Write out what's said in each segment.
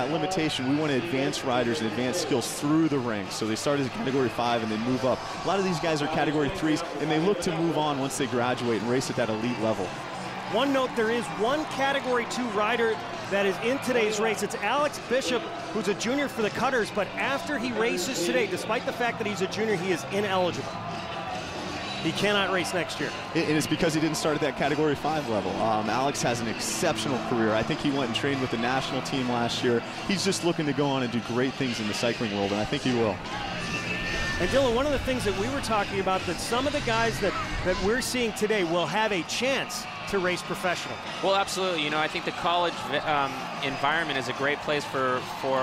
that limitation. We want to advance riders and advance skills through the ranks. So they start as a Category 5 and they move up. A lot of these guys are Category 3s, and they look to move on once they graduate and race at that elite level. One note, there is one Category 2 rider that is in today's race. It's Alex Bishop, who's a junior for the Cutters, but after he races today, despite the fact that he's a junior, he is ineligible. He cannot race next year. And it's because he didn't start at that Category 5 level. Alex has an exceptional career. I think he went and trained with the national team last year. He's just looking to go on and do great things in the cycling world, and I think he will. And Dylan, one of the things that we were talking about, that some of the guys that we're seeing today will have a chance to race professional. Well, absolutely. You know, I think the college environment is a great place for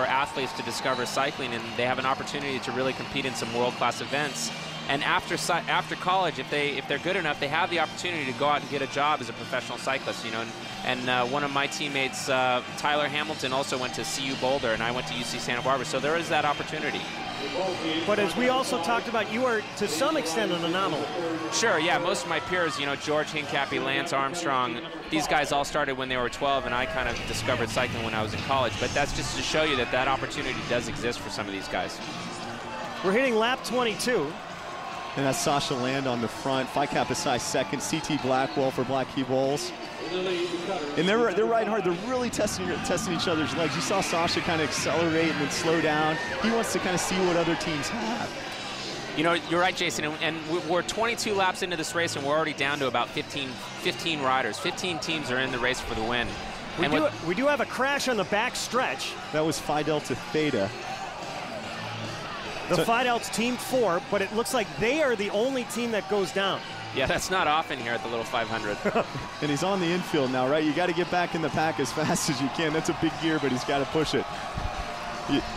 athletes to discover cycling, and they have an opportunity to really compete in some world-class events. And after college, if they're good enough, they have the opportunity to go out and get a job as a professional cyclist. You know, and one of my teammates, Tyler Hamilton, also went to CU Boulder, and I went to UC Santa Barbara. So there is that opportunity. But as we also talked about, you are to some extent an anomaly. Sure, yeah. Most of my peers, you know, George Hincapie, Lance Armstrong, these guys all started when they were 12, and I kind of discovered cycling when I was in college. But that's just to show you that that opportunity does exist for some of these guys. We're hitting lap 22. And that's Sasha Land on the front. Phi Kappa Psi second. CT Blackwell for Black Key Bowls. And they're riding hard. They're really testing each other's legs. You saw Sasha kind of accelerate and then slow down. He wants to kind of see what other teams have. You know, you're right, Jason, and we're 22 laps into this race, and we're already down to about 15 riders. 15 teams are in the race for the win. We do have a crash on the back stretch. That was Phi Delta Theta. The Phi Delta's team 4, but it looks like they are the only team that goes down. Yeah, that's not often here at the Little 500. And he's on the infield now, right? You got to get back in the pack as fast as you can. That's a big gear, but he's got to push it.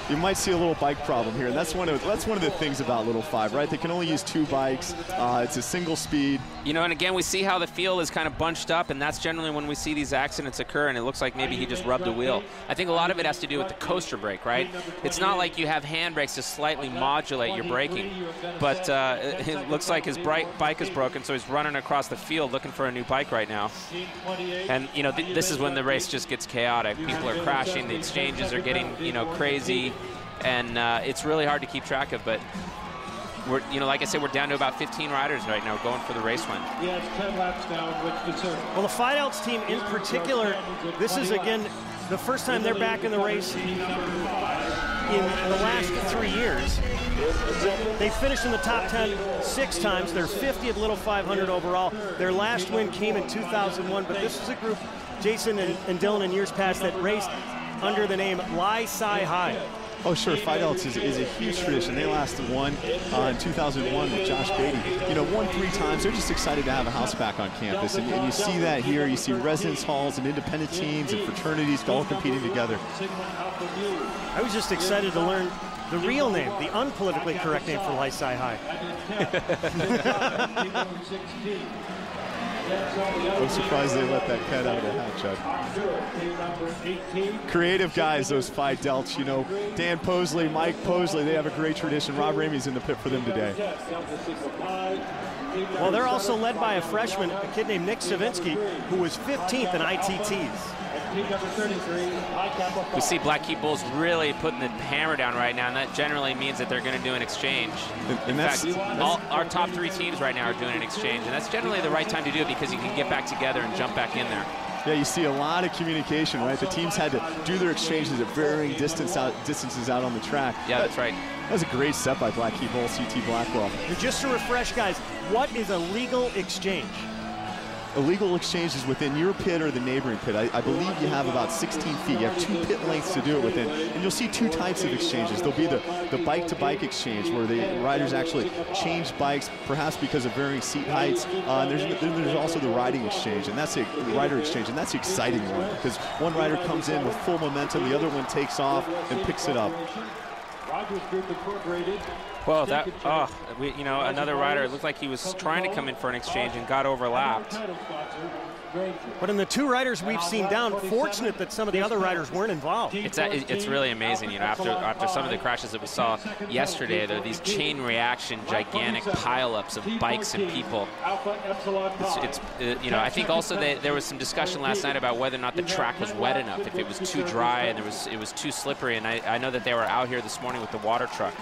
You might see a little bike problem here, and that's one of the things about Little 5, right? They can only use 2 bikes. It's a single speed. You know, and again, we see how the field is kind of bunched up, and that's generally when we see these accidents occur, and it looks like maybe he just rubbed a wheel. I think a lot of it has to do with the coaster brake, right? It's not like you have handbrakes to slightly modulate your braking, but it looks like his bike is broken, so he's running across the field looking for a new bike right now. And, you know, this is when the race just gets chaotic. People are crashing, the exchanges are getting, you know, crazy, and it's really hard to keep track of, but we're, you know, like I said, we're down to about 15 riders right now going for the race win. Yeah, it's 10 laps now, which well, the Phi Delta's team in particular, this is again the first time they're back in the race in the last 3 years. They finished in the top 10 6 times. They're 50th Little 500 overall. Their last win came in 2001, but this is a group, Jason and Dylan, in years past that raced under the name Lai Sai Hai. Oh, sure. Phi Delta is a huge tradition. They last won in 2001 with Josh Beatty. You know, won 3 times. They're just excited to have a house back on campus. And you see that here. You see residence halls and independent teams and fraternities all competing together. I was just excited to learn the real name, the unpolitically correct name for Lai Sai Hai. I'm surprised they let that cat out of the hat, Chad. Creative guys, those Phi Delts. You know, Dan Posley, Mike Posley, they have a great tradition. Rob Ramey's in the pit for them today. Well, they're also led by a freshman, a kid named Nick Savinsky, who was 15th in ITTs. We see Black Key Bulls really putting the hammer down right now, and that generally means that they're going to do an exchange. In fact, our top 3 teams right now are doing an exchange, and that's generally the right time to do it because you can get back together and jump back in there. Yeah, you see a lot of communication, right? The teams had to do their exchanges at varying distances out on the track. Yeah, that's right. That was a great step by Black Key Bull, CT Blackwell. And just to refresh, guys, what is a legal exchange? Illegal exchanges within your pit or the neighboring pit. I believe you have about 16 feet. You have 2 pit lengths to do it within. And you'll see 2 types of exchanges. There'll be the bike-to-bike exchange where the riders actually change bikes, perhaps because of varying seat heights. There's also the riding exchange, and that's the rider exchange, and that's the exciting one because one rider comes in with full momentum, the other one takes off and picks it up. Well, you know, another rider, it looked like he was trying to come in for an exchange and got overlapped. But in the two riders we've seen down, fortunate that some of the other riders weren't involved. It's really amazing, you know, after some of the crashes that we saw yesterday, there are these chain reaction, gigantic pileups of bikes and people. You know, I think also there was some discussion last night about whether or not the track was wet enough, if it was too dry and it was too slippery, and I know that they were out here this morning with the water truck.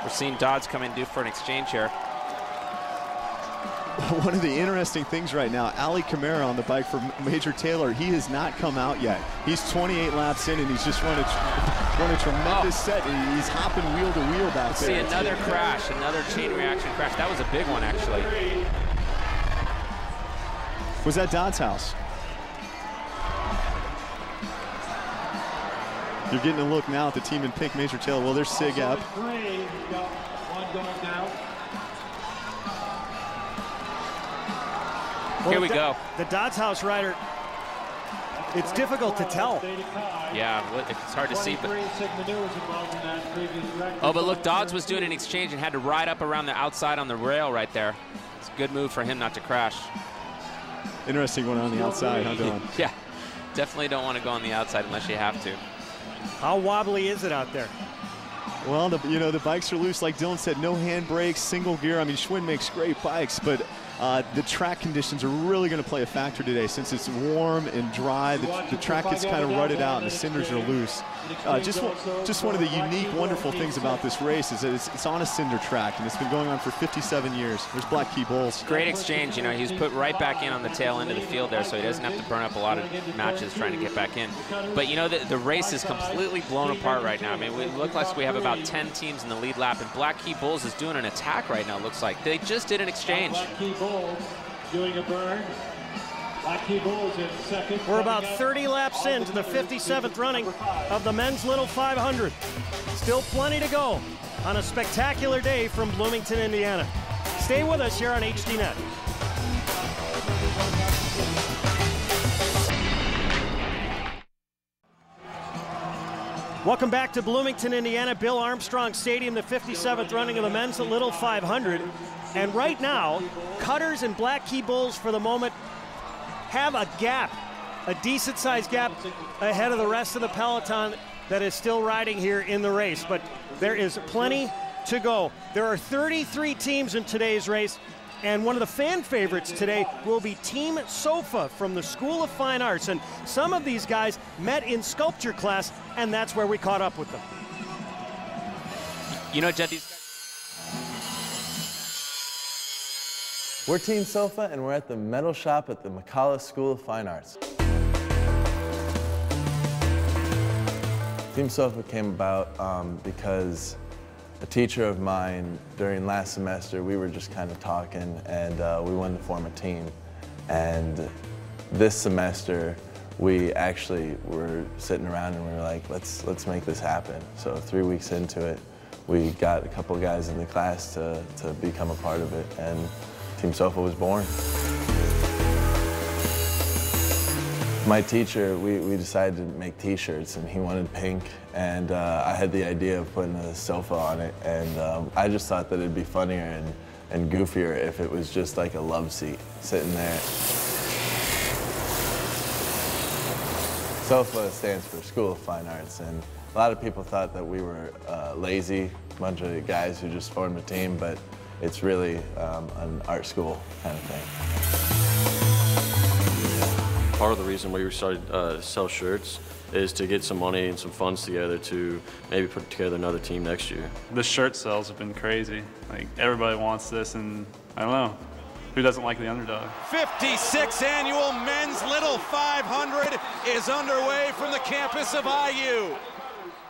We're seeing Dodds come in due for an exchange here. One of the interesting things right now, Ali Camara on the bike for Major Taylor, he has not come out yet. He's 28 laps in, and he's just run a tremendous set. And he's hopping wheel to wheel back there. See another crash, another chain reaction crash. That was a big one, actually. Was that Dodds' house? You're getting a look now at the team in pink, Major Taylor. Well, there's Sig Epp. Well, here we go. The Dodds House rider, it's difficult to tell. Yeah, it's hard to see. But but look, Dodds was doing an exchange and had to ride up around the outside on the rail right there. It's a good move for him not to crash. Interesting one on the outside, huh, Don? Yeah, definitely don't want to go on the outside unless you have to. How wobbly is it out there? Well, you know, the bikes are loose. Like Dylan said, no handbrakes, single gear. I mean, Schwinn makes great bikes, but the track conditions are really going to play a factor today. Since it's warm and dry, the track gets kind of rutted out and the cinders are loose. Just one of the unique, wonderful things about this race is that it's on a cinder track, and it's been going on for 57 years. There's Black Key Bowls. Great exchange. You know, he was put right back in on the tail end of the field there, so he doesn't have to burn up a lot of matches trying to get back in. But, you know, the race is completely blown apart right now. I mean, we look like we have about 10 teams in the lead lap, and Black Key Bulls is doing an attack right now, looks like. They just did an exchange. Black Key Bulls doing a burn. Black Key Bulls in second. We're about 30 laps into the 57th running of the men's Little 500. Still plenty to go on a spectacular day from Bloomington, Indiana. Stay with us here on HDNet. Welcome back to Bloomington, Indiana, Bill Armstrong Stadium, the 57th running of the men's Little 500. And right now, Cutters and Black Key Bulls for the moment have a gap, a decent-sized gap ahead of the rest of the peloton that is still riding here in the race. But there is plenty to go. There are 33 teams in today's race, and one of the fan favorites today will be Team Sofa from the School of Fine Arts. And some of these guys met in sculpture class, and that's where we caught up with them. You know, Jed, these We're Team Sofa, and we're at the metal shop at the McCullough School of Fine Arts. Team Sofa came about because a teacher of mine, during last semester, we were just kind of talking, and we wanted to form a team. And this semester, we actually were sitting around and we were like, let's make this happen. So 3 weeks into it, we got a couple guys in the class to become a part of it, and Team Sofa was born. My teacher, we decided to make t-shirts, and he wanted pink, and I had the idea of putting a sofa on it, and I just thought that it'd be funnier and goofier if it was just like a love seat sitting there. SOFA stands for School of Fine Arts, and a lot of people thought that we were lazy, a bunch of guys who just formed a team, but it's really an art school kind of thing. Part of the reason we started to sell shirts is to get some money and some funds together to maybe put together another team next year. The shirt sales have been crazy. Like, everybody wants this, and I don't know, who doesn't like the underdog? 56th annual Men's Little 500 is underway from the campus of IU.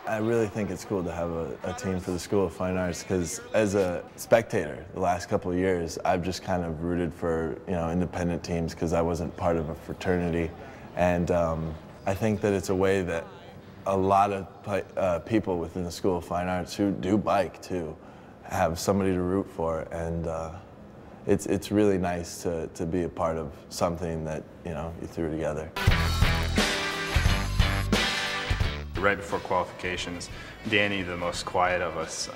I really think it's cool to have a team for the School of Fine Arts, because as a spectator the last couple of years, I've just kind of rooted for, you know, independent teams because I wasn't part of a fraternity. And I think that it's a way that a lot of people within the School of Fine Arts who do bike too have somebody to root for, and it's really nice to be a part of something that, you know, you threw together. Right before qualifications, Danny, the most quiet of us,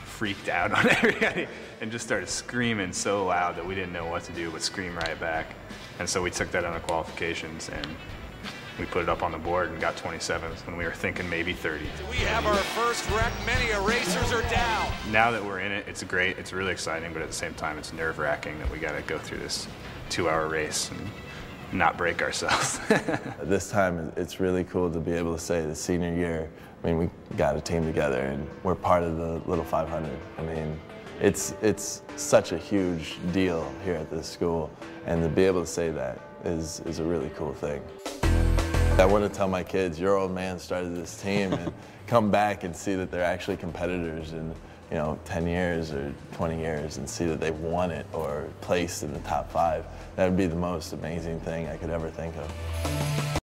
freaked out on everybody and just started screaming so loud that we didn't know what to do but scream right back. And so we took that on the qualifications and we put it up on the board and got 27th when we were thinking maybe 30. We have our first wreck. Many erasers are down. Now that we're in it, it's great. It's really exciting, but at the same time, it's nerve-wracking that we got to go through this 2-hour race and not break ourselves. This time, it's really cool to be able to say the senior year, I mean, we got a team together and we're part of the Little 500. I mean, it's such a huge deal here at this school, and to be able to say that is a really cool thing. I want to tell my kids, your old man started this team, and come back and see that they're actually competitors in, 10 years or 20 years, and see that they've won it or placed in the top 5. That would be the most amazing thing I could ever think of.